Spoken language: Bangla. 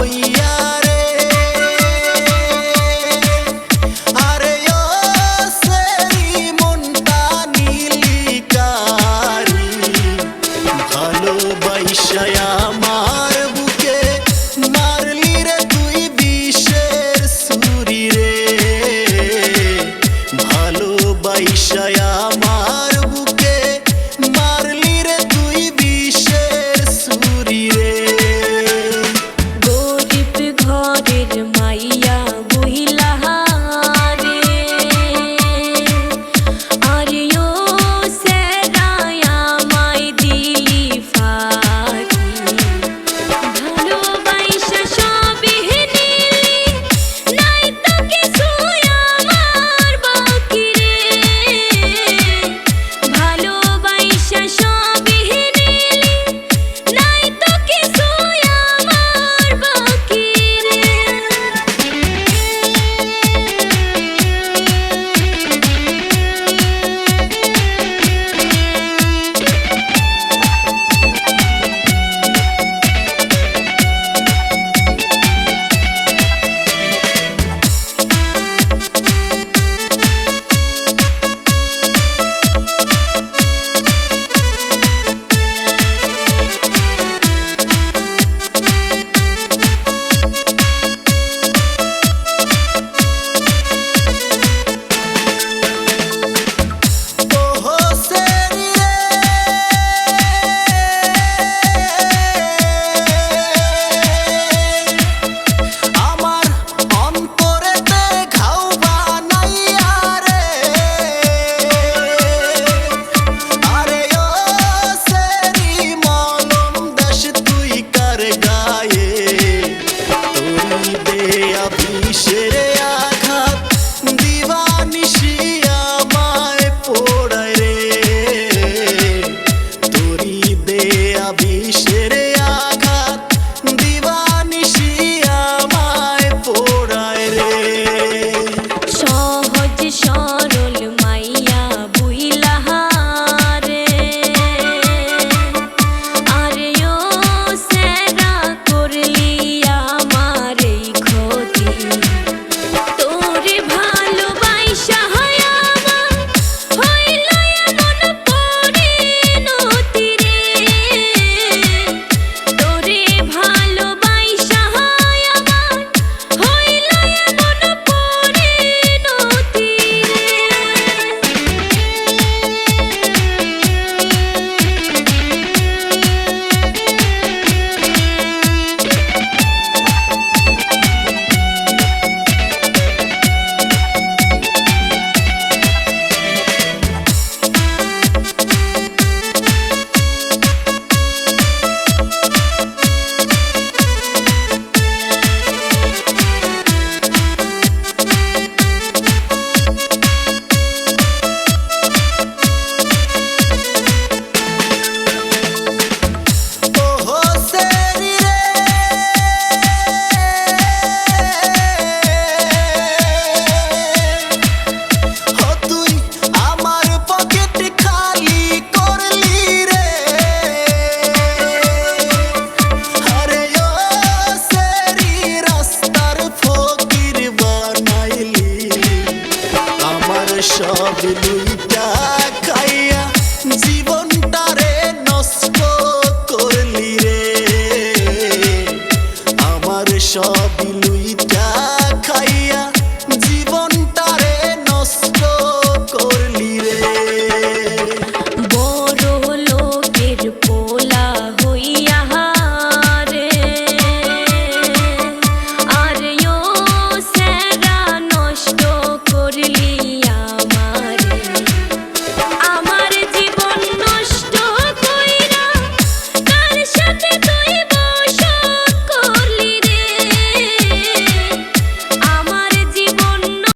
হইয়া রে আরে ও সেই মনটা নিলি কারি ভালোবাসা আমার বুকে মারলি রে তুই বিষের ছুরি রে ভালোবাসা আমার বুকে মারলি রে তুই বিষের ছুরি রে গরিব ঘরের মাইয়া বহিলা রে আরে ও সেরাই আমায় দিলি ফাঁকি ভালোবাসা সবই নিলি নাই তো কিছু আমার বাকি রে ভালোবাসা সবই নিলি নাই তো কিছু আমার বাকি রে ওহো সেরি রে আমার অন্তরেতে ঘাও বানাইয়া রে আরে ও সেরি মলম দেশ তুই কার গায়ে তোরি দেয়া বিষের আঘাত দিবানিশি আমায় পোড়ায় রে তোরি দেয়া বিষের আঘাত দিবানিশি আমায় পোড়ায় রে সহজ সরল মাইয়া বইলা রে আরে ও সেরা করলি আমার এই ক্ষতি তোরে ভালোবাসা হয় আমার হইল এমন পরিণতি রে তোরে ভালোবাসা হয় আমার হইল এমন পরিণতি রে ওহো সেরি রে ও তুই আমার পকেট খালি করলি রে আরে ও সেরি রাস্তার ফকির বানাইলি আমার সব লুইটা খাইয়া জীবনটারে নষ্ট করলি রে আমার সব লুইটা খাইয়া